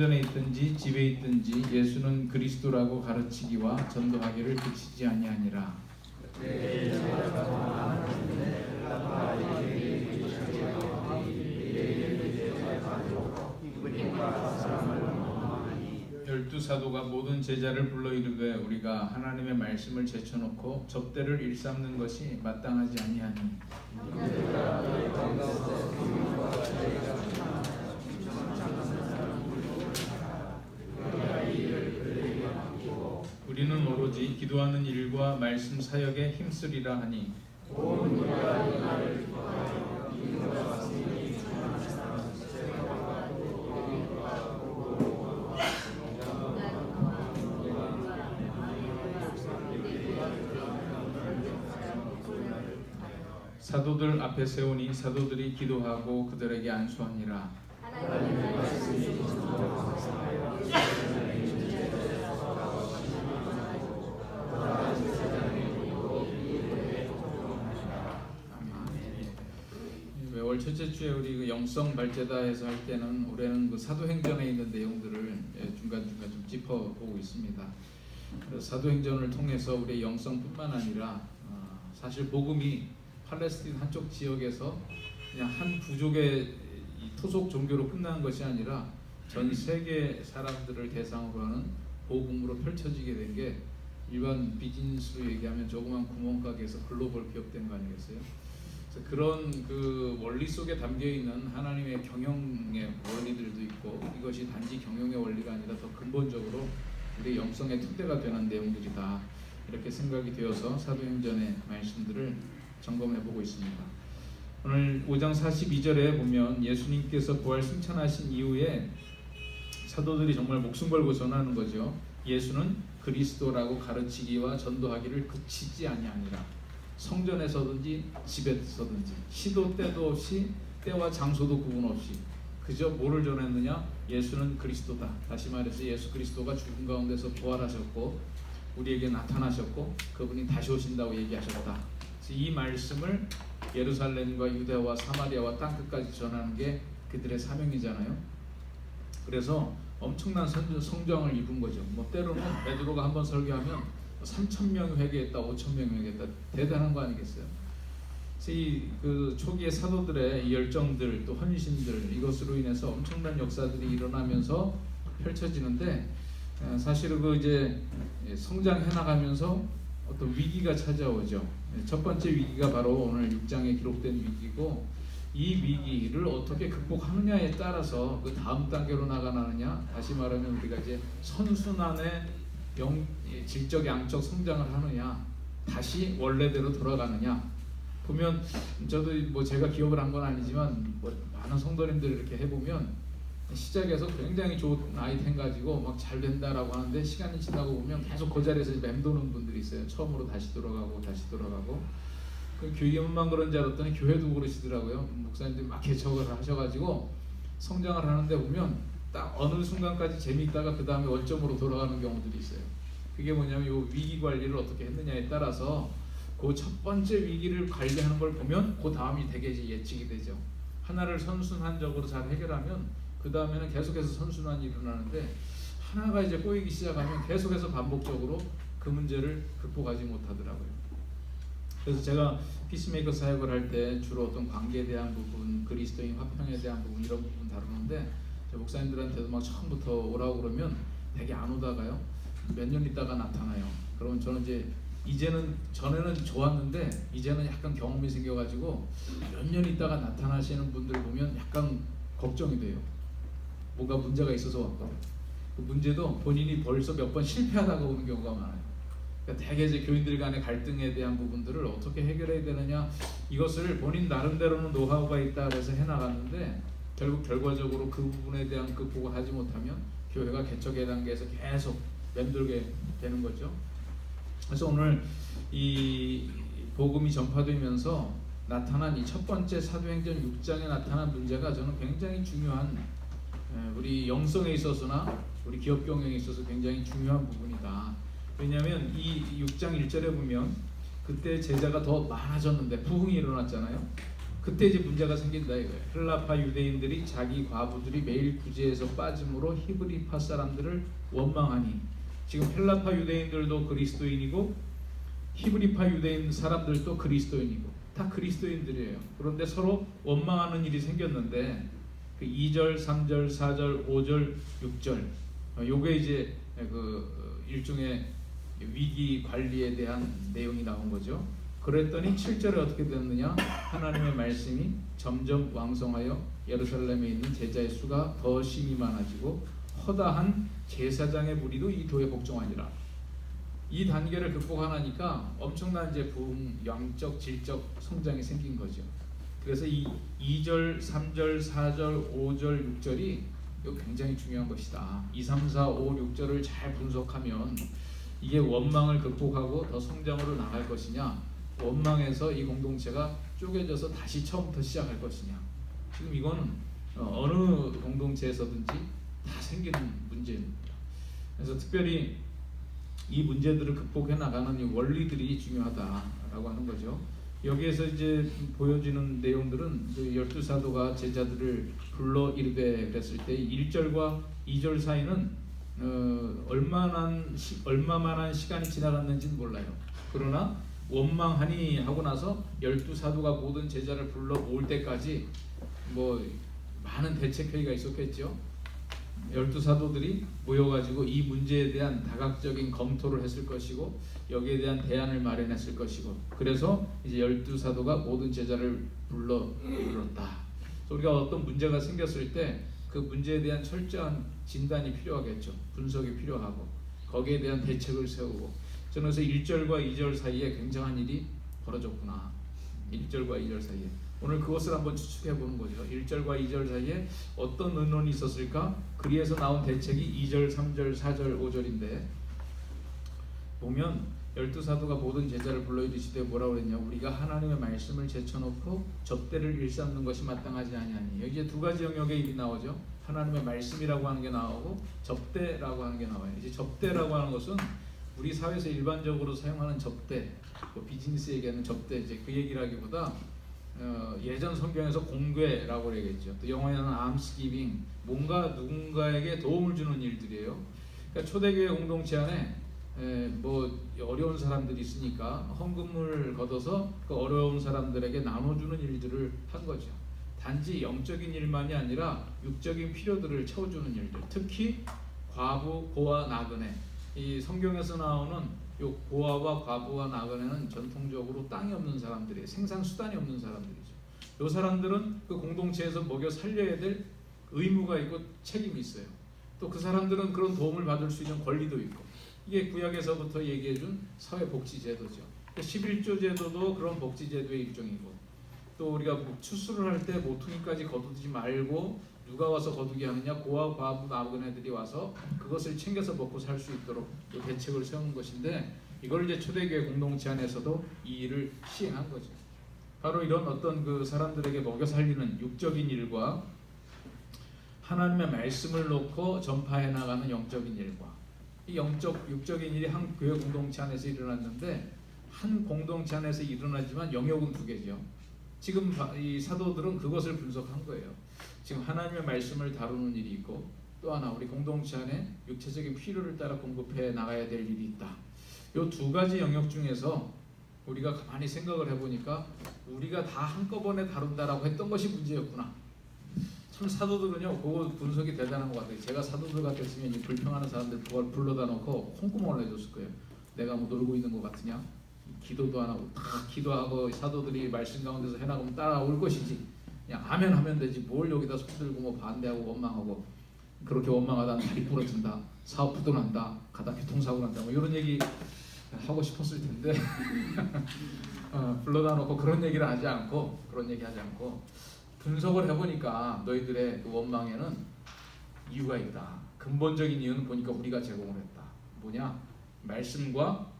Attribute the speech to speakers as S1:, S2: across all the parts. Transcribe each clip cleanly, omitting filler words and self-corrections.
S1: 전에 있든지 집에 있든지 예수는 그리스도라고 가르치기와 전도하기를 그치지 아니하니라. 열두 사도가 모든 제자를 불러 이르되 우리가 하나님의 말씀을 제쳐놓고 접대를 일삼는 것이 마땅하지 아니하니 우리는 오로지 기도하는 일과 말씀 사역에 힘쓰리라 하니 사도들 앞에 세우니 사도들이 기도하고 그들에게 안수하니라. 매월 첫째 주에 우리 그 영성 발제다에서 할 때는 올해는 그 사도행전에 있는 내용들을 중간중간 좀 짚어보고 있습니다. 사도행전을 통해서 우리의 영성뿐만 아니라 사실 복음이 팔레스틴 한쪽 지역에서 그냥 한 부족의 토속 종교로 끝나는 것이 아니라 전 세계 사람들을 대상으로 하는 복음으로 펼쳐지게 된 게 일반 비즈니스로 얘기하면 조그만 구멍가게에서 글로벌 기업 된 거 아니겠어요? 그래서 그런 그 원리 속에 담겨 있는 하나님의 경영의 원리들도 있고 이것이 단지 경영의 원리가 아니라 더 근본적으로 우리 영성의 토대가 되는 내용들이다. 이렇게 생각이 되어서 사도행전의 말씀들을 점검해 보고 있습니다. 오늘 5장 42절에 보면 예수님께서 부활 승천하신 이후에 사도들이 정말 목숨 걸고 전하는 거죠. 예수는 그리스도라고 가르치기와 전도하기를 그치지 아니하니라. 성전에서든지 집에서든지 시도 때도 없이 때와 장소도 구분 없이 그저 뭐를 전했느냐? 예수는 그리스도다. 다시 말해서 예수 그리스도가 죽은 가운데서 부활하셨고 우리에게 나타나셨고 그분이 다시 오신다고 얘기하셨다. 이 말씀을 예루살렘과 유대와 사마리아와 땅끝까지 전하는 게 그들의 사명이잖아요. 그래서 엄청난 성장을 입은 거죠. 뭐 때로는 베드로가 한번 설교하면 3,000명이 회개했다, 5,000명이 회개했다. 대단한 거 아니겠어요? 그래서 그 초기의 사도들의 이 열정들 또 헌신들 이것으로 인해서 엄청난 역사들이 일어나면서 펼쳐지는데 사실은 그 이제 성장해 나가면서 어떤 위기가 찾아오죠. 첫 번째 위기가 바로 오늘 6장에 기록된 위기고 이 위기를 어떻게 극복하느냐에 따라서 그 다음 단계로 나가느냐 다시 말하면 우리가 이제 선순환의 질적 양적 성장을 하느냐 다시 원래대로 돌아가느냐 보면 저도 뭐 제가 기업을 한 건 아니지만 뭐 많은 성도님들 이렇게 해보면 시작에서 굉장히 좋은 아이템 가지고 막 잘 된다라고 하는데 시간이 지나고 보면 계속 그 자리에서 맴도는 분들이 있어요. 처음으로 다시 돌아가고 그 교회만 그런 줄 알았더니 교회도 그러시더라고요. 목사님들이 막 개척을 하셔가지고 성장을 하는데 보면 딱 어느 순간까지 재미있다가 그 다음에 원점으로 돌아가는 경우들이 있어요. 그게 뭐냐면 이 위기 관리를 어떻게 했느냐에 따라서 그 첫 번째 위기를 관리하는 걸 보면 그 다음이 되게 이제 예측이 되죠. 하나를 선순환적으로 잘 해결하면 그 다음에는 계속해서 선순환이 일어나는데 하나가 이제 꼬이기 시작하면 계속해서 반복적으로 그 문제를 극복하지 못하더라고요. 그래서 제가 피스메이커 사역을 할 때 주로 어떤 관계에 대한 부분, 그리스도인 화평에 대한 부분 이런 부분 다루는데 목사님들한테도 막 처음부터 오라고 그러면 되게 안 오다가요 몇 년 있다가 나타나요. 그러면 저는 이제 이제는 전에는 좋았는데 이제는 약간 경험이 생겨가지고 몇 년 있다가 나타나시는 분들 보면 약간 걱정이 돼요. 뭔가 문제가 있어서 왔거든요. 그 문제도 본인이 벌써 몇 번 실패하다가 오는 경우가 많아요. 그러니까 대개 이제 교인들 간의 갈등에 대한 부분들을 어떻게 해결해야 되느냐 이것을 본인 나름대로는 노하우가 있다 그래서 해나갔는데 결국 결과적으로 그 부분에 대한 극복을 하지 못하면 교회가 개척의 단계에서 계속 맴돌게 되는 거죠. 그래서 오늘 이 복음이 전파되면서 나타난 이 첫 번째 사도행전 6장에 나타난 문제가 저는 굉장히 중요한 우리 영성에 있어서나 우리 기업 경영에 있어서 굉장히 중요한 부분이다. 왜냐하면 이 6장 1절에 보면 그때 제자가 더 많아졌는데 부흥이 일어났잖아요. 그때 이제 문제가 생긴다 이거예요. 헬라파 유대인들이 자기 과부들이 매일 구제에서 빠짐으로 히브리파 사람들을 원망하니, 지금 헬라파 유대인들도 그리스도인이고 히브리파 유대인 사람들도 그리스도인이고 다 그리스도인들이에요. 그런데 서로 원망하는 일이 생겼는데 그 2절, 3절, 4절, 5절, 6절 요게 이제 그 일종의 위기 관리에 대한 내용이 나온 거죠. 그랬더니 7절에 어떻게 됐느냐? 하나님의 말씀이 점점 왕성하여 예루살렘에 있는 제자의 수가 더 심히 많아지고 허다한 제사장의 무리도 이 도에 복종하니라. 이 단계를 극복하니까 엄청난 이제 영적 질적 성장이 생긴 거죠. 그래서 이 2절, 3절, 4절, 5절, 6절이 이거 굉장히 중요한 것이다. 2, 3, 4, 5, 6절을 잘 분석하면 이게 원망을 극복하고 더 성장으로 나갈 것이냐, 원망에서 이 공동체가 쪼개져서 다시 처음부터 시작할 것이냐. 지금 이거는 어느 공동체에서든지 다 생기는 문제입니다. 그래서 특별히 이 문제들을 극복해 나가는 이 원리들이 중요하다라고 하는 거죠. 여기에서 이제 보여지는 내용들은 12사도가 제자들을 불러 이르되 그랬을 때 1절과 2절 사이는 얼마만한 시간이 지나갔는지는 몰라요. 그러나 원망하니 하고 나서 12사도가 모든 제자를 불러 모을 때까지 뭐 많은 대책회의가 있었겠죠. 12사도들이 모여가지고 이 문제에 대한 다각적인 검토를 했을 것이고 여기에 대한 대안을 마련했을 것이고, 그래서 이제 12사도가 모든 제자를 불러 이르렀다. 우리가 어떤 문제가 생겼을 때 그 문제에 대한 철저한 진단이 필요하겠죠. 분석이 필요하고 거기에 대한 대책을 세우고. 저는 그래서 1절과 2절 사이에 굉장한 일이 벌어졌구나. 1절과 2절 사이에 오늘 그것을 한번 추측해 보는 거죠. 1절과 2절 사이에 어떤 의논이 있었을까? 그리에서 나온 대책이 2절, 3절, 4절, 5절인데 보면 12사도가 모든 제자를 불러 이르시되 뭐라고 그랬냐? 우리가 하나님의 말씀을 제쳐놓고 접대를 일삼는 것이 마땅하지 아니하니. 여기 이제 두 가지 영역의 일이 나오죠. 하나님의 말씀이라고 하는 게 나오고 접대라고 하는 게 나와요. 이제 접대라고 하는 것은 우리 사회에서 일반적으로 사용하는 접대, 뭐 비즈니스 얘기하는 접대, 이제 그 얘기라기보다 예전 성경에서 공궤라고 얘기했죠. 또 영어에는 arms giving, 뭔가 누군가에게 도움을 주는 일들이에요. 그러니까 초대교회 공동체 안에 뭐 어려운 사람들이 있으니까 헌금을 걷어서 그 어려운 사람들에게 나눠주는 일들을 한 거죠. 단지 영적인 일만이 아니라 육적인 필요들을 채워주는 일들, 특히 과부, 고아, 나그네. 이 성경에서 나오는 요 고아와 과부와 나그네는 전통적으로 땅이 없는 사람들이에요. 생산 수단이 없는 사람들이죠. 요 사람들은 그 공동체에서 먹여 살려야 될 의무가 있고 책임이 있어요. 또 그 사람들은 그런 도움을 받을 수 있는 권리도 있고. 이게 구약에서부터 얘기해준 사회복지제도죠. 11조 제도도 그런 복지제도의 일종이고, 또 우리가 추수를 할 때 모퉁이까지 거두지 말고 누가 와서 거두게 하느냐? 고아, 과부, 나그네들이 와서 그것을 챙겨서 먹고 살 수 있도록 대책을 세우는 것인데, 이걸 이제 초대교회 공동체 안에서도 이 일을 시행한 거죠. 바로 이런 어떤 그 사람들에게 먹여 살리는 육적인 일과 하나님의 말씀을 놓고 전파해 나가는 영적인 일과, 이 육적인 일이 한 교회 공동체 안에서 일어났는데, 한 공동체 안에서 일어나지만 영역은 두 개죠. 지금 이 사도들은 그것을 분석한 거예요. 지금 하나님의 말씀을 다루는 일이 있고, 또 하나 우리 공동체 안에 육체적인 필요를 따라 공급해 나가야 될 일이 있다. 이 두 가지 영역 중에서 우리가 가만히 생각을 해보니까 우리가 다 한꺼번에 다룬다라고 했던 것이 문제였구나. 참 사도들은요, 그 분석이 대단한 것 같아요. 제가 사도들 같았으면 불평하는 사람들 그걸 불러다 놓고 콩구멍을 내줬을 거예요. 내가 뭐 놀고 있는 것 같으냐? 기도도 안 하고 다 기도하고 사도들이 말씀 가운데서 해나가면 따라올 것이지. 그냥 아멘 하면 되지. 뭘 여기다 손 들고 뭐 반대하고 원망하고, 그렇게 원망하다 다리 부러진다, 사업 부도난다, 가다 교통사고 난다, 뭐 이런 얘기 하고 싶었을 텐데 불러다 놓고 그런 얘기를 하지 않고 분석을 해보니까 너희들의 그 원망에는 이유가 있다. 근본적인 이유는 보니까 우리가 제공을 했다. 뭐냐? 말씀과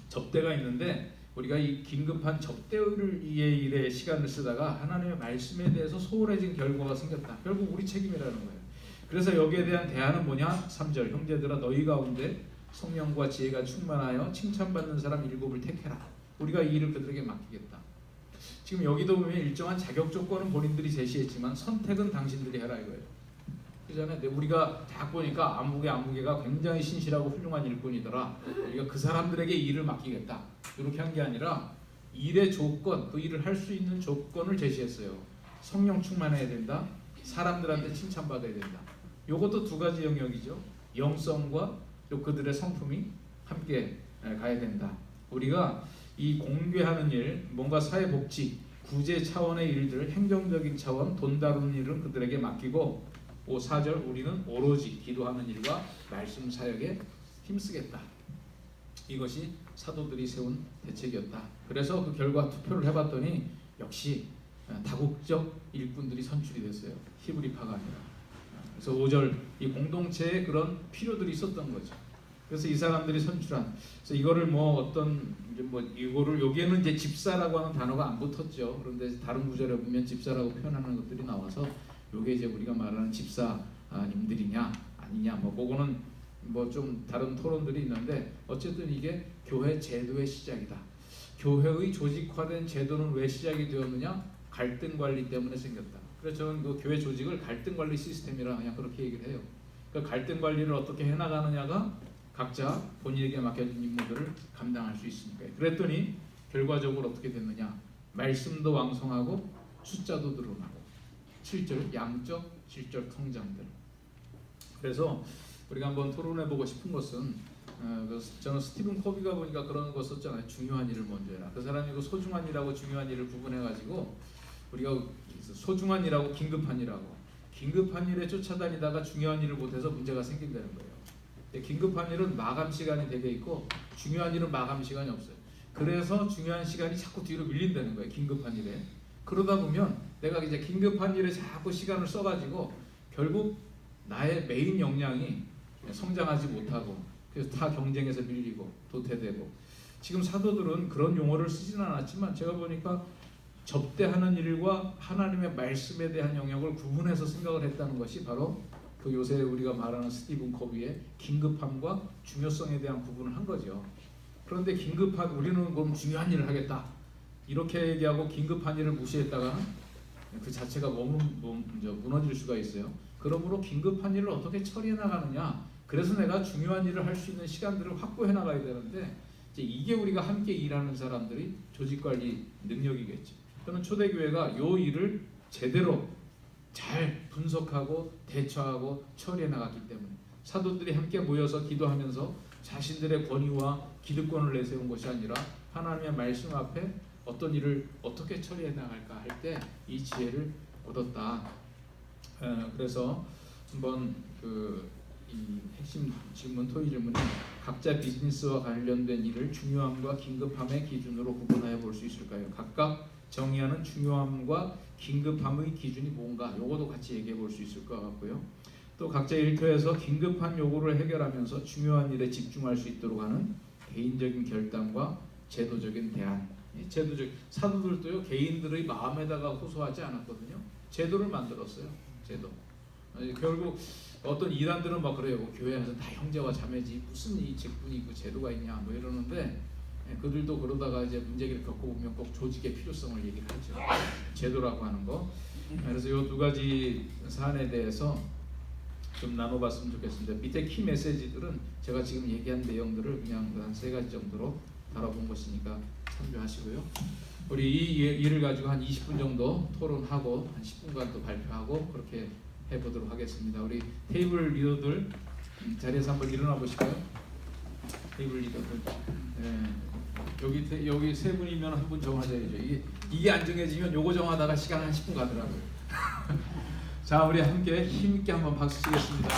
S1: 접대가 있는데 우리가 이 긴급한 접대를 일에 시간을 쓰다가 하나님의 말씀에 대해서 소홀해진 결과가 생겼다. 결국 우리 책임이라는 거예요. 그래서 여기에 대한 대안은 뭐냐? 3절 형제들아 너희 가운데 성령과 지혜가 충만하여 칭찬받는 사람 7을 택해라. 우리가 이 일을 그들에게 맡기겠다. 지금 여기도 보면 일정한 자격 조건은 본인들이 제시했지만 선택은 당신들이 해라 이거예요. 그잖아요. 근데 우리가 딱 보니까 안무개가 굉장히 신실하고 훌륭한 일꾼이더라. 우리가 그 사람들에게 일을 맡기겠다. 이렇게 한 게 아니라 일의 조건, 그 일을 할 수 있는 조건을 제시했어요. 성령 충만해야 된다. 사람들한테 칭찬받아야 된다. 요것도 두 가지 영역이죠. 영성과 또 그들의 성품이 함께 가야 된다. 우리가 이 공개하는 일, 뭔가 사회복지, 구제 차원의 일들, 행정적인 차원, 돈 다루는 일은 그들에게 맡기고 4절 우리는 오로지 기도하는 일과 말씀 사역에 힘쓰겠다. 이것이 사도들이 세운 대책이었다. 그래서 그 결과 투표를 해봤더니 역시 다국적 일꾼들이 선출이 됐어요. 히브리파가 아니라. 그래서 5절 이 공동체에 그런 필요들이 있었던 거죠. 그래서 이 사람들이 선출한. 그래서 이거를 이거를 여기에는 이제 집사라고 하는 단어가 안 붙었죠. 그런데 다른 구절에 보면 집사라고 표현하는 것들이 나와서 요게 이제 우리가 말하는 집사님들이냐 아니냐 그거는 좀 다른 토론들이 있는데 어쨌든 이게 교회 제도의 시작이다. 교회의 조직화된 제도는 왜 시작이 되었느냐? 갈등 관리 때문에 생겼다. 그래서 저는 그 교회 조직을 갈등 관리 시스템이라 그냥 그렇게 얘기를 해요. 그러니까 갈등 관리를 어떻게 해나가느냐가 각자 본인에게 맡겨진 임무들을 감당할 수 있으니까. 그랬더니 결과적으로 어떻게 됐느냐? 말씀도 왕성하고 숫자도 늘어나고 7절 양적 질적 성장들. 그래서 우리가 한번 토론해보고 싶은 것은 저는 스티븐 코비가 보니까 그런 거 썼잖아요. 중요한 일을 먼저 해라. 그 사람이 그 소중한 일하고 중요한 일을 구분해가지고 우리가 소중한 일하고 긴급한 일하고 긴급한 일에 쫓아다니다가 중요한 일을 못해서 문제가 생긴다는 거예요. 긴급한 일은 마감 시간이 되게 있고 중요한 일은 마감 시간이 없어요. 그래서 중요한 시간이 자꾸 뒤로 밀린다는 거예요. 긴급한 일에. 그러다 보면 내가 이제 긴급한 일에 자꾸 시간을 써가지고 결국 나의 메인 역량이 성장하지 못하고 그래서 다 경쟁에서 밀리고 도태되고. 지금 사도들은 그런 용어를 쓰지는 않았지만 제가 보니까 접대하는 일과 하나님의 말씀에 대한 영역을 구분해서 생각을 했다는 것이 바로 그 요새 우리가 말하는 스티븐 코비의 긴급함과 중요성에 대한 구분을 한 거죠. 그런데 우리는 그럼 중요한 일을 하겠다 이렇게 얘기하고 긴급한 일을 무시했다가 그 자체가 무너질 수가 있어요. 그러므로 긴급한 일을 어떻게 처리해 나가느냐. 그래서 내가 중요한 일을 할 수 있는 시간들을 확보해 나가야 되는데 이게 우리가 함께 일하는 사람들이 조직관리 능력이겠죠. 저는 초대교회가 이 일을 제대로 잘 분석하고 대처하고 처리해 나갔기 때문에 사도들이 함께 모여서 기도하면서 자신들의 권위와 기득권을 내세운 것이 아니라 하나님의 말씀 앞에 어떤 일을 어떻게 처리해 나갈까 할 때 이 지혜를 얻었다. 그래서 한번 이 핵심 질문, 토의 질문이 각자 비즈니스와 관련된 일을 중요함과 긴급함의 기준으로 구분하여 볼 수 있을까요? 각각 정의하는 중요함과 긴급함의 기준이 뭔가 요거도 같이 얘기해 볼 수 있을 것 같고요. 또 각자 일터에서 긴급한 요구를 해결하면서 중요한 일에 집중할 수 있도록 하는 개인적인 결단과 제도적인 대안. 사도들도요 개인들의 마음에다가 호소하지 않았거든요. 제도를 만들었어요. 제도. 결국 어떤 이단들은 막 그래요. 교회 안에서 다 형제와 자매지 무슨 이 직분이 있고 제도가 있냐 이러는데 그들도 그러다가 이제 문제를 겪어보면 꼭 조직의 필요성을 얘기를 하죠. 제도라고 하는 거. 그래서 이 두 가지 사안에 대해서 좀 나눠봤으면 좋겠습니다. 밑에 키 메시지들은 제가 지금 얘기한 내용들을 그냥 한 3가지 정도로 다뤄본 것이니까 참조하시고요. 우리 이 일을 가지고 한 20분 정도 토론하고 한 10분간 또 발표하고 그렇게 해보도록 하겠습니다. 우리 테이블 리더들 자리에서 한번 일어나 보실까요? 테이블 리더들. 여기 3분이면 한 분 정하셔야죠. 이게 안 정해지면 요거 정하다가 시간 한 10분 가더라고요. 자, 우리 함께 힘있게 한번 박수 치겠습니다.